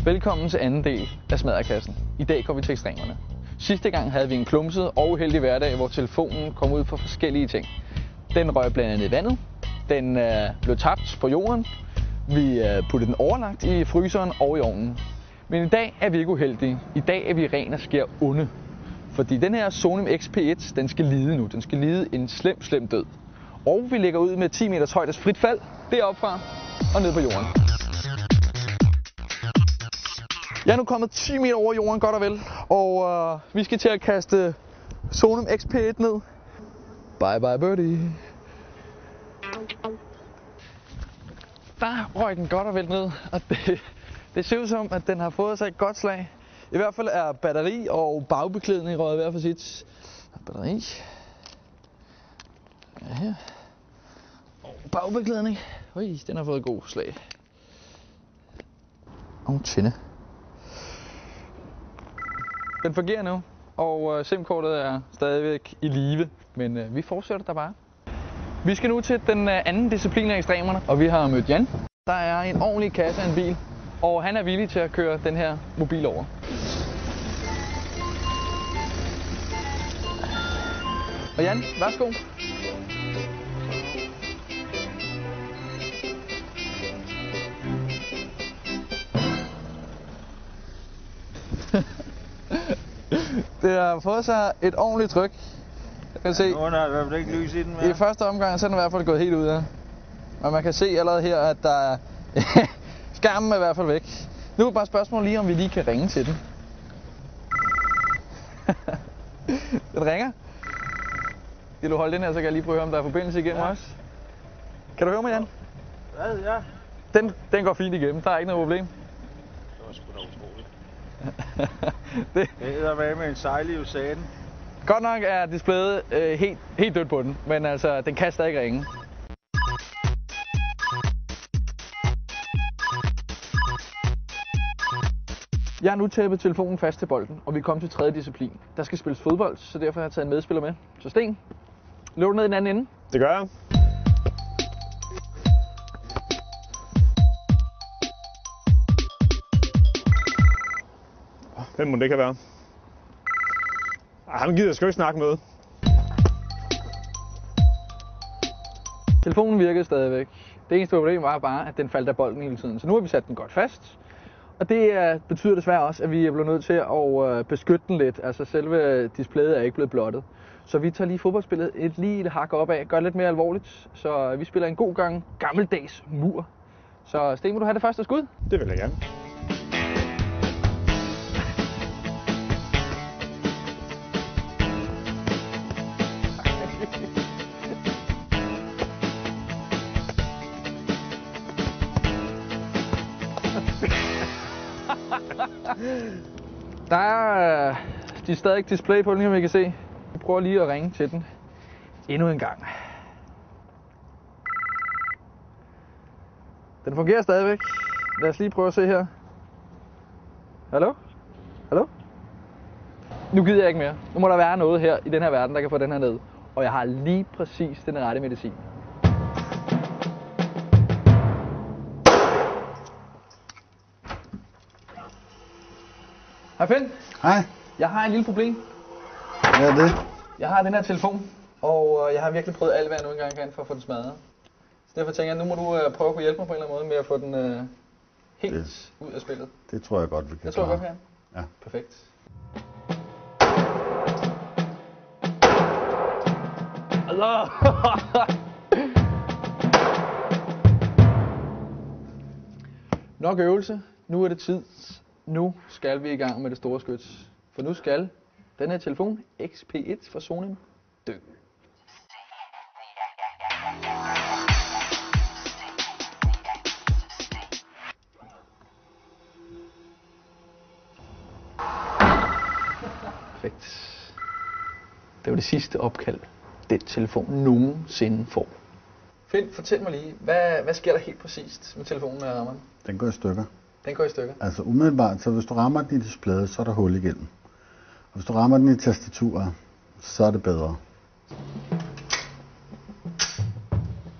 Velkommen til anden del af Smadderkassen. I dag går vi til ekstremerne. Sidste gang havde vi en klumset og uheldig hverdag, hvor telefonen kom ud for forskellige ting. Den røg blandt andet i vandet, den blev tabt på jorden, vi puttede den overlagt i fryseren og i ovnen. Men i dag er vi ikke uheldige. I dag er vi ren og skær onde. Fordi den her Sonim XP1, den skal lide nu. Den skal lide en slem død. Og vi lægger ud med 10 meters højdes frit fald, deroppe fra og ned på jorden. Jeg er nu kommet 10 meter over jorden, godt og vel. Og vi skal til at kaste Sonim XP1 ned. Bye bye birdie. Der røg den godt og vel ned, og det ser ud som, at den har fået sig et godt slag. I hvert fald er batteri og bagbeklædning røget hver for sit. Batteri. Ja, her. Og bagbeklædning. Ui, den har fået et god slag. Og tænde. Den fungerer nu, og SIM-kortet er stadigvæk i live, men vi fortsætter der bare. Vi skal nu til den anden disciplin af ekstremerne, og vi har mødt Jan. Der er en ordentlig kasse af en bil, og han er villig til at køre den her mobil over. Og Jan, værsgo. Det har fået sig et ordentligt tryk. Jeg kan se. Nu er der i hvert fald ikke lys i den mere. I første omgang så er den i hvert fald gået helt ud af. Og man kan se allerede her, at der er skærmen er i hvert fald væk. Nu er bare et spørgsmål lige, om vi lige kan ringe til den. Den ringer. Skal du holde den her, så kan jeg lige prøve at høre, om der er forbindelse igennem os. Kan du høre mig, Jan? Hvad? Ja. Den går fint igennem. Der er ikke noget problem. Det var sgu da utroligt. Det er med en sejlig usaden. Godt nok er displayet helt dødt på den, men altså, den kan stadig ringe. Jeg har nu tæppet telefonen fast til bolden, og vi er kommet til tredje disciplin. Der skal spilles fodbold, så derfor har jeg taget en medspiller med. Så Sten, løber du ned i den anden ende? Det gør jeg. Hvem må det kan være? Ham gider jeg sgu ikke snakke med. Telefonen virkede stadigvæk. Det eneste problem var bare, at den faldt af bolden hele tiden. Så nu har vi sat den godt fast. Og det betyder desværre også, at vi er blevet nødt til at beskytte den lidt. Altså selve displayet er ikke blevet blottet. Så vi tager lige fodboldspillet et hak op af, gør det lidt mere alvorligt. Så vi spiller en god gang gammeldags mur. Så Sten, vil du have det første skud? Det vil jeg gerne. Der er stadig display på den her, vi kan se. Vi prøver lige at ringe til den endnu en gang. Den fungerer stadigvæk. Lad os lige prøve at se her. Hallo? Hallo? Nu gider jeg ikke mere. Nu må der være noget her i den her verden, der kan få den her ned. Og jeg har lige præcis den rette medicin. Hej Finn. Hej. Jeg har et lille problem. Hvad er det? Jeg har den her telefon, og jeg har virkelig prøvet alt, hvad jeg nu engang kan for at få den smadret. Så derfor tænker jeg, nu må du prøve at kunne hjælpe mig på en eller anden måde med at få den helt ud af spillet. Det tror jeg godt, vi kan. Det tror jeg godt, vi kan. Ja. Perfekt. Nok øvelse. Nu er det tid. Nu skal vi i gang med det store skyts. For nu skal den her telefon XP1 fra Sonim dø. Perfekt. Det var det sidste opkald, den telefon nogensinde får. Finn, fortæl mig lige, hvad sker der helt præcist med telefonen, når jeg rammer den? Den går i stykker. Den går i stykker? Altså umiddelbart, så hvis du rammer den i displayet, så er der hul igennem. Og hvis du rammer den i tastaturet, så er det bedre.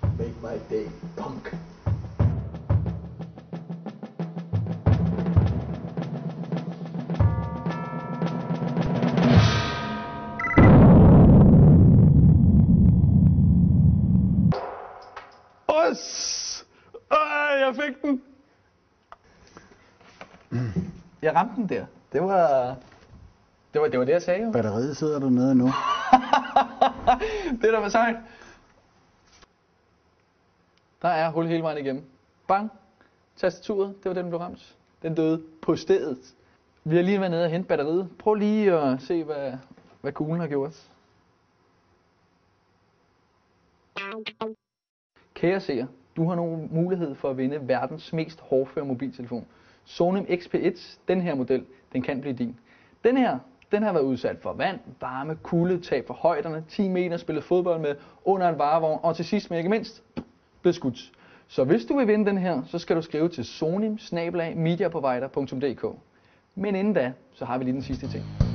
Make my day, punk. Jeg ramte den der. Det var det, jeg sagde jo. Batteriet sidder du nede nu. Det der var sejt. Der er hul hele vejen igennem. Bang. Tastaturet, det var den, der blev ramt. Den døde på stedet. Vi har lige været nede og hente batteriet. Prøv lige at se, hvad kuglen har gjort. Kære seer, du har nu mulighed for at vinde verdens mest hårdføre mobiltelefon. Sonim XP1, den her model, den kan blive din. Den her, den har været udsat for vand, varme, kulde, tab for højderne, 10 meter spillet fodbold med, under en varevogn, og til sidst, men ikke mindst, blev skudt. Så hvis du vil vinde den her, så skal du skrive til sonim@mediaprovider.dk. Men inden da, så har vi lige den sidste ting.